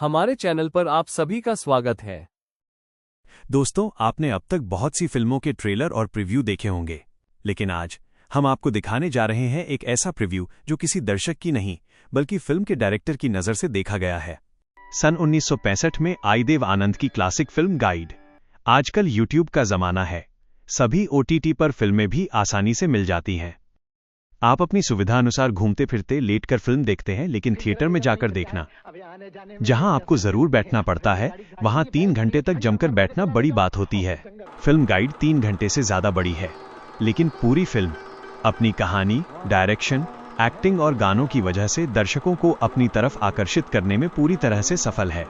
हमारे चैनल पर आप सभी का स्वागत है। दोस्तों, आपने अब तक बहुत सी फिल्मों के ट्रेलर और प्रीव्यू देखे होंगे, लेकिन आज हम आपको दिखाने जा रहे हैं एक ऐसा प्रीव्यू जो किसी दर्शक की नहीं बल्कि फिल्म के डायरेक्टर की नज़र से देखा गया है। सन 1965 में आई देव आनंद की क्लासिक फिल्म गाइड। आजकल यूट्यूब का जमाना है, सभी OTT पर फिल्में भी आसानी से मिल जाती हैं। आप अपनी सुविधा अनुसार घूमते फिरते लेटकर फिल्म देखते हैं, लेकिन थिएटर में जाकर देखना, जहां आपको जरूर बैठना पड़ता है, वहां 3 घंटे तक जमकर बैठना बड़ी बात होती है। फिल्म गाइड 3 घंटे से ज्यादा बड़ी है, लेकिन पूरी फिल्म अपनी कहानी, डायरेक्शन, एक्टिंग और गानों की वजह से दर्शकों को अपनी तरफ आकर्षित करने में पूरी तरह से सफल है।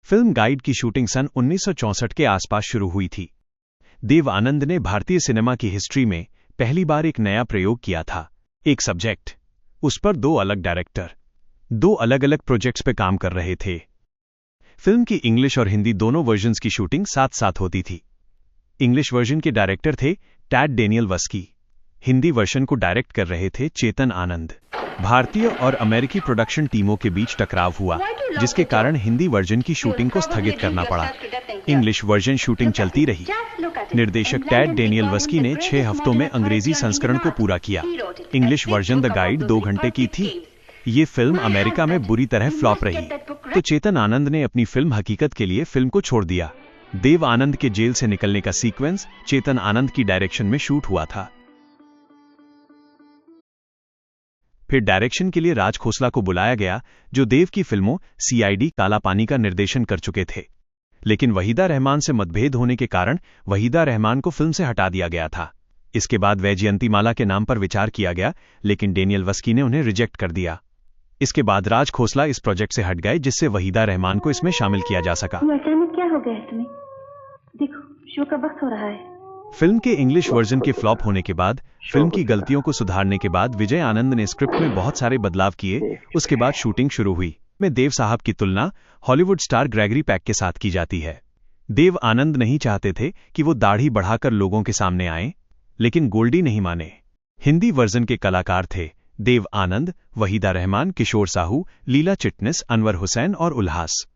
फिल्म गाइड की शूटिंग सन 1964 के आसपास शुरू हुई थी। देव आनंद ने भारतीय सिनेमा की हिस्ट्री में पहली बार एक नया प्रयोग किया था। एक सब्जेक्ट, उस पर 2 अलग डायरेक्टर 2 अलग-अलग प्रोजेक्ट्स पे काम कर रहे थे। फिल्म की इंग्लिश और हिंदी दोनों वर्जन्स की शूटिंग साथ-साथ होती थी। इंग्लिश वर्जन के डायरेक्टर थे टैड डेनियल वस्की, हिंदी वर्जन को डायरेक्ट कर रहे थे चेतन आनंद। भारतीय और अमेरिकी प्रोडक्शन टीमों के बीच टकराव हुआ, जिसके कारण हिंदी वर्जन की शूटिंग को स्थगित करना पड़ा। इंग्लिश वर्जन शूटिंग चलती रही। निर्देशक टैड डेनियल वस्की ने 6 हफ्तों में अंग्रेजी संस्करण को पूरा किया। इंग्लिश वर्जन द गाइड 2 घंटे की थी। ये फिल्म अमेरिका में बुरी तरह फ्लॉप रही, तो चेतन आनंद ने अपनी फिल्म हकीकत के लिए फिल्म को छोड़ दिया। देव आनंद के जेल से निकलने का सीक्वेंस चेतन आनंद की डायरेक्शन में शूट हुआ था। फिर डायरेक्शन के लिए राज खोसला को बुलाया गया, जो देव की फिल्मों CID काला पानी का निर्देशन कर चुके थे। लेकिन वहीदा रहमान से मतभेद होने के कारण वहीदा रहमान को फिल्म से हटा दिया गया था। इसके बाद वैजयंतीमाला के नाम पर विचार किया गया, लेकिन डेनियल वस्की ने उन्हें रिजेक्ट कर दिया। इसके बाद राज खोसला इस प्रोजेक्ट से हट गए, जिससे वहीदा रहमान को इसमें शामिल किया जा सका। अचानक क्या हो गया तुम्हें? देखो, शो का वक्त हो रहा है। फिल्म के इंग्लिश वर्जन के फ्लॉप होने के बाद, फिल्म की गलतियों को सुधारने के बाद विजय आनंद ने स्क्रिप्ट में बहुत सारे बदलाव किए। उसके बाद शूटिंग शुरू हुई। में देव साहब की तुलना हॉलीवुड स्टार ग्रेगरी पैक के साथ की जाती है। देव आनंद नहीं चाहते थे कि वो दाढ़ी बढ़ाकर लोगों के सामने आए, लेकिन गोल्डी नहीं माने। हिंदी वर्जन के कलाकार थे देव आनंद, वहीदा रहमान, किशोर साहू, लीला चिटनिस, अनवर हुसैन और उल्हास।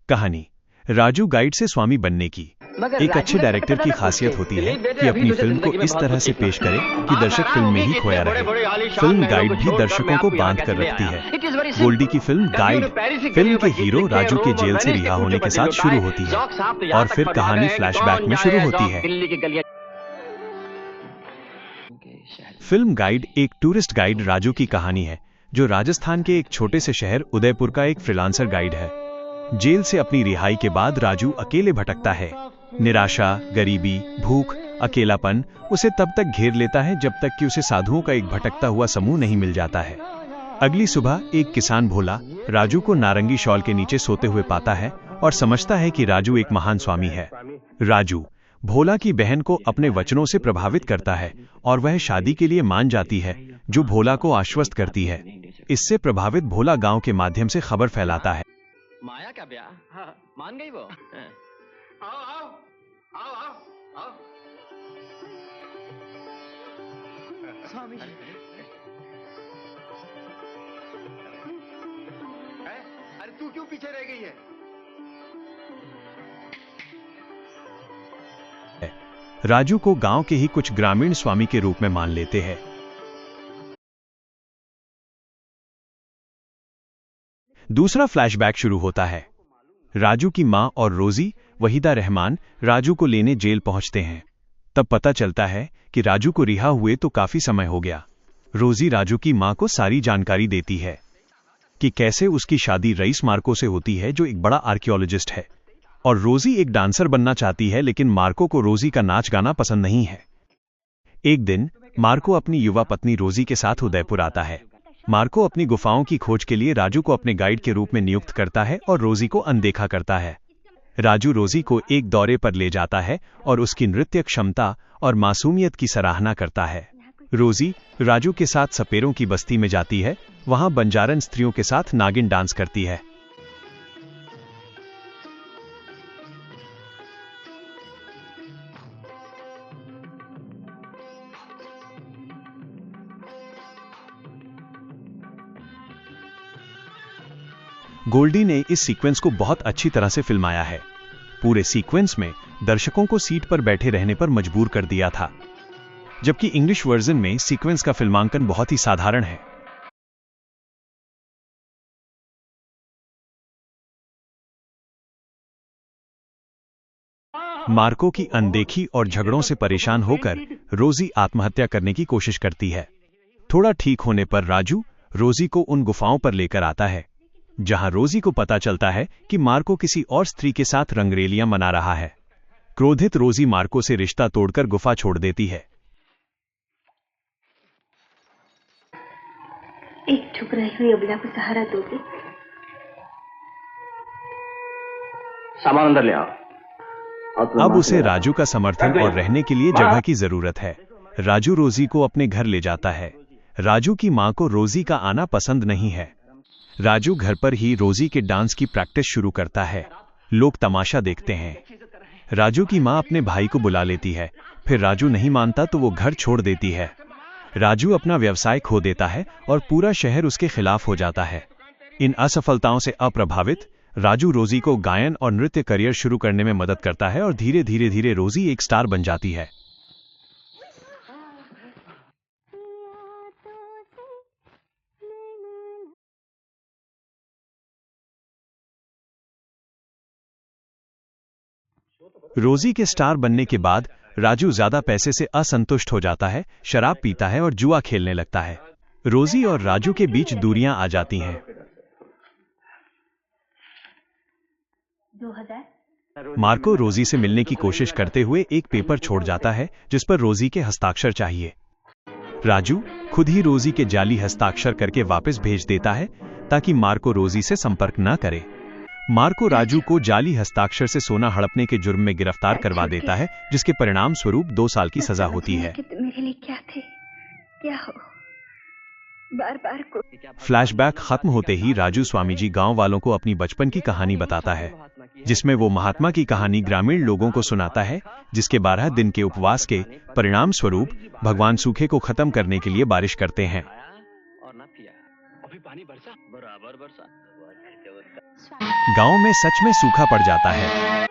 कहानी राजू गाइड से स्वामी बनने की। एक अच्छे डायरेक्टर की खासियत होती है कि अपनी फिल्म को इस तरह से पेश करे कि दर्शक फिल्म में ही खोया रहे। फिल्म गाइड भी दर्शकों को बांध कर रखती है। गोल्डी की फिल्म गाइड फिल्म के हीरो राजू के जेल से रिहा होने के साथ शुरू होती है और फिर कहानी फ्लैशबैक में शुरू होती है। फिल्म गाइड एक टूरिस्ट गाइड राजू की कहानी है, जो राजस्थान के एक छोटे से शहर उदयपुर का एक फ्रीलांसर गाइड है। जेल से अपनी रिहाई के बाद राजू अकेले भटकता है। निराशा, गरीबी, भूख, अकेलापन उसे तब तक घेर लेता है जब तक कि उसे साधुओं का एक भटकता हुआ समूह नहीं मिल जाता है। अगली सुबह एक किसान भोला राजू को नारंगी शॉल के नीचे सोते हुए पाता है और समझता है कि राजू एक महान स्वामी है। राजू भोला की बहन को अपने वचनों से प्रभावित करता है और वह शादी के लिए मान जाती है, जो भोला को आश्वस्त करती है। इससे प्रभावित भोला गांव के माध्यम से खबर फैलाता है। माया का ब्याह? हाँ, मान गई वो। आओ आओ आओ आओ आओ। स्वामी जी, अरे तू क्यों पीछे रह गई है? राजू को गांव के ही कुछ ग्रामीण स्वामी के रूप में मान लेते हैं। दूसरा फ्लैशबैक शुरू होता है। राजू की मां और रोजी, वहीदा रहमान, राजू को लेने जेल पहुंचते हैं। तब पता चलता है कि राजू को रिहा हुए तो काफी समय हो गया। रोजी राजू की मां को सारी जानकारी देती है कि कैसे उसकी शादी रईस मार्को से होती है, जो एक बड़ा आर्कियोलॉजिस्ट है, और रोजी एक डांसर बनना चाहती है, लेकिन मार्को को रोजी का नाच गाना पसंद नहीं है। एक दिन मार्को अपनी युवा पत्नी रोजी के साथ उदयपुर आता है। मार्को अपनी गुफाओं की खोज के लिए राजू को अपने गाइड के रूप में नियुक्त करता है और रोजी को अनदेखा करता है। राजू रोजी को एक दौरे पर ले जाता है और उसकी नृत्य क्षमता और मासूमियत की सराहना करता है। रोजी राजू के साथ सपेरों की बस्ती में जाती है, वहां बंजारन स्त्रियों के साथ नागिन डांस करती है। गोल्डी ने इस सीक्वेंस को बहुत अच्छी तरह से फिल्माया है। पूरे सीक्वेंस में दर्शकों को सीट पर बैठे रहने पर मजबूर कर दिया था, जबकि इंग्लिश वर्जन में सीक्वेंस का फिल्मांकन बहुत ही साधारण है। मार्को की अनदेखी और झगड़ों से परेशान होकर रोजी आत्महत्या करने की कोशिश करती है। थोड़ा ठीक होने पर राजू रोजी को उन गुफाओं पर लेकर आता है, जहां रोजी को पता चलता है कि मार्को किसी और स्त्री के साथ रंगरेलियां मना रहा है। क्रोधित रोजी मार्को से रिश्ता तोड़कर गुफा छोड़ देती है। एक ठुकराई हुई अबला को सहारा दोगे? सामान अंदर ले आओ। अब उसे राजू का समर्थन और रहने के लिए जगह की जरूरत है। राजू रोजी को अपने घर ले जाता है। राजू की मां को रोजी का आना पसंद नहीं है। राजू घर पर ही रोजी के डांस की प्रैक्टिस शुरू करता है। लोग तमाशा देखते हैं। राजू की मां अपने भाई को बुला लेती है, फिर राजू नहीं मानता तो वो घर छोड़ देती है। राजू अपना व्यवसाय खो देता है और पूरा शहर उसके खिलाफ हो जाता है। इन असफलताओं से अप्रभावित राजू रोजी को गायन और नृत्य करियर शुरू करने में मदद करता है और धीरे धीरे रोजी एक स्टार बन जाती है। रोजी के स्टार बनने के बाद राजू ज्यादा पैसे से असंतुष्ट हो जाता है, शराब पीता है और जुआ खेलने लगता है। रोजी और राजू के बीच दूरियां आ जाती हैं। 2000। मार्को रोजी से मिलने की कोशिश करते हुए एक पेपर छोड़ जाता है जिस पर रोजी के हस्ताक्षर चाहिए। राजू खुद ही रोजी के जाली हस्ताक्षर करके वापस भेज देता है ताकि मार्को रोजी से संपर्क न करे। मार्को राजू को जाली हस्ताक्षर से सोना हड़पने के जुर्म में गिरफ्तार करवा देता है, जिसके परिणाम स्वरूप 2 साल की सजा होती है। मेरे लिए क्या थे, क्या हो, बार-बार को। फ्लैशबैक खत्म होते ही राजू स्वामी जी गांव वालों को अपनी बचपन की कहानी बताता है, जिसमें वो महात्मा की कहानी ग्रामीण लोगों को सुनाता है, जिसके 12 दिन के उपवास के परिणाम स्वरूप भगवान सूखे को खत्म करने के लिए बारिश करते हैं। गांव में सच में सूखा पड़ जाता है।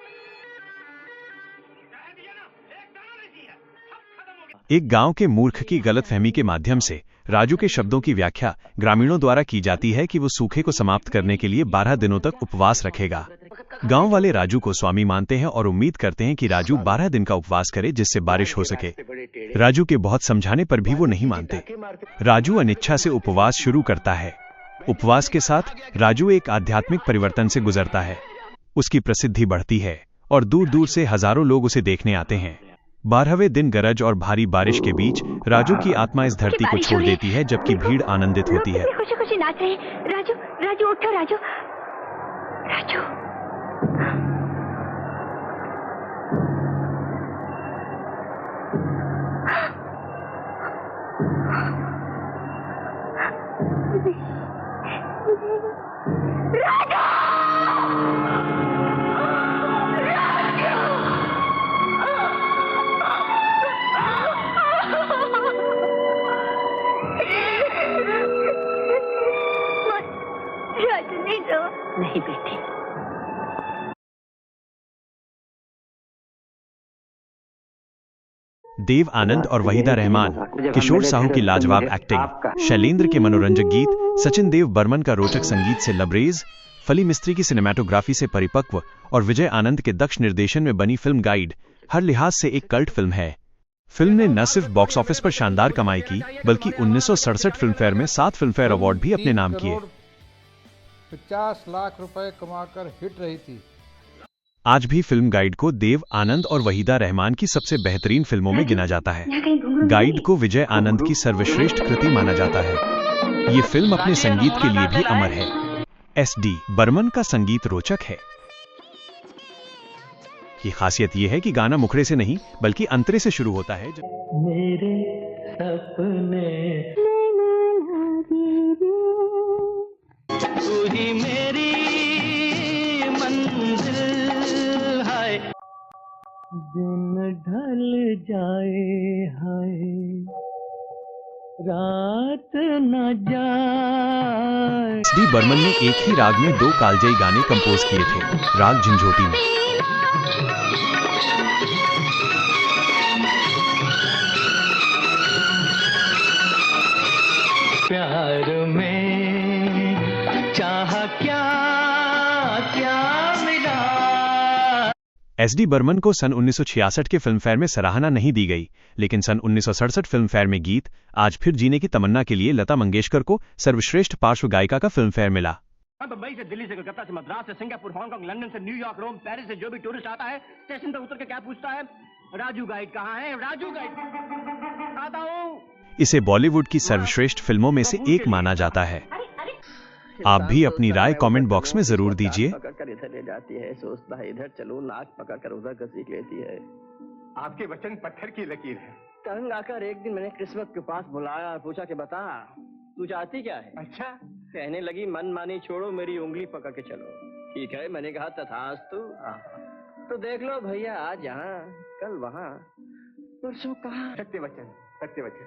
एक गांव के मूर्ख की गलतफहमी के माध्यम से राजू के शब्दों की व्याख्या ग्रामीणों द्वारा की जाती है कि वो सूखे को समाप्त करने के लिए 12 दिनों तक उपवास रखेगा। गांव वाले राजू को स्वामी मानते हैं और उम्मीद करते हैं कि राजू 12 दिन का उपवास करे जिससे बारिश हो सके। राजू के बहुत समझाने पर भी वो नहीं मानते। राजू अनिच्छा से उपवास शुरू करता है। उपवास के साथ राजू एक आध्यात्मिक परिवर्तन से गुजरता है। उसकी प्रसिद्धि बढ़ती है और दूर दूर से हजारों लोग उसे देखने आते हैं। 12वें दिन गरज और भारी बारिश के बीच राजू की आत्मा इस धरती को छोड़ देती है, जबकि भीड़ आनंदित होती है। खुशी खुशी नाच रहे। राजू, राजू उठो, राजू, राजू। नहीं बेटी। देव आनंद और वहीदा रहमान, किशोर साहू की लाजवाब एक्टिंग, शैलेंद्र के मनोरंजक गीत, सचिन देव बर्मन का रोचक संगीत से लबरेज, फली मिस्त्री की सिनेमैटोग्राफी से परिपक्व और विजय आनंद के दक्ष निर्देशन में बनी फिल्म गाइड हर लिहाज से एक कल्ट फिल्म है। फिल्म ने न सिर्फ बॉक्स ऑफिस पर शानदार कमाई की, बल्कि 1967 फिल्म फेयर में 7 फिल्म फेयर अवार्ड भी अपने नाम किए। 50 लाख रुपए कमाकर हिट रही थी। आज भी फिल्म गाइड को देव आनंद और वहीदा रहमान की सबसे बेहतरीन फिल्मों में गिना जाता है। गाइड को विजय आनंद की सर्वश्रेष्ठ कृति माना जाता है। ये फिल्म अपने संगीत के लिए भी अमर है। एस.डी. बर्मन का संगीत रोचक है। ये खासियत ये है कि गाना मुखड़े से नहीं बल्कि अंतरे से शुरू होता है। मेरे सपने तू ही मेरी मंजिल है, दिन ढल जाए हाय रात न जाए। एस डी बर्मन ने एक ही राग में 2 कालजयी गाने कंपोज किए थे, राग झंझोटी में। प्यार में चाहा क्या क्या मिला। एस डी बर्मन को सन 1966 के फिल्मफेयर में सराहना नहीं दी गई, लेकिन सन 1967 फिल्मफेयर में गीत आज फिर जीने की तमन्ना के लिए लता मंगेशकर को सर्वश्रेष्ठ पार्श्व गायिका का फिल्मफेयर मिला। मुंबई से, दिल्ली से, कलकत्ता से, मद्रास से, सिंगापुर, हांगकांग, लंदन से, न्यूयॉर्क, रोम, पेरिस से जो भी टूरिस्ट आता है स्टेशन पर उतर के क्या पूछता है, राजू गाइड कहाँ है, राजू गाइड आता हूँ। इसे बॉलीवुड की सर्वश्रेष्ठ फिल्मों में से एक माना जाता है। आप भी अपनी राय कमेंट बॉक्स में जरूर दीजिए। पकड़ कर इधर ले जाती है, सोचता है इधर चलो, नाक पकड़ कर उधर घसीट लेती है। आपके वचन पत्थर की लकीर है। तंग आकर एक दिन मैंने किस्मत के पास बुलाया और पूछा कि बता तू चाहती क्या है। अच्छा, कहने लगी मन मानी छोड़ो, मेरी उंगली पकड़ के चलो। ठीक है, मैंने कहा तथास्तु। तो देख लो भैया, आज यहाँ कल वहाँ परसों कहाँ। सत्य वचन, सत्य वचन।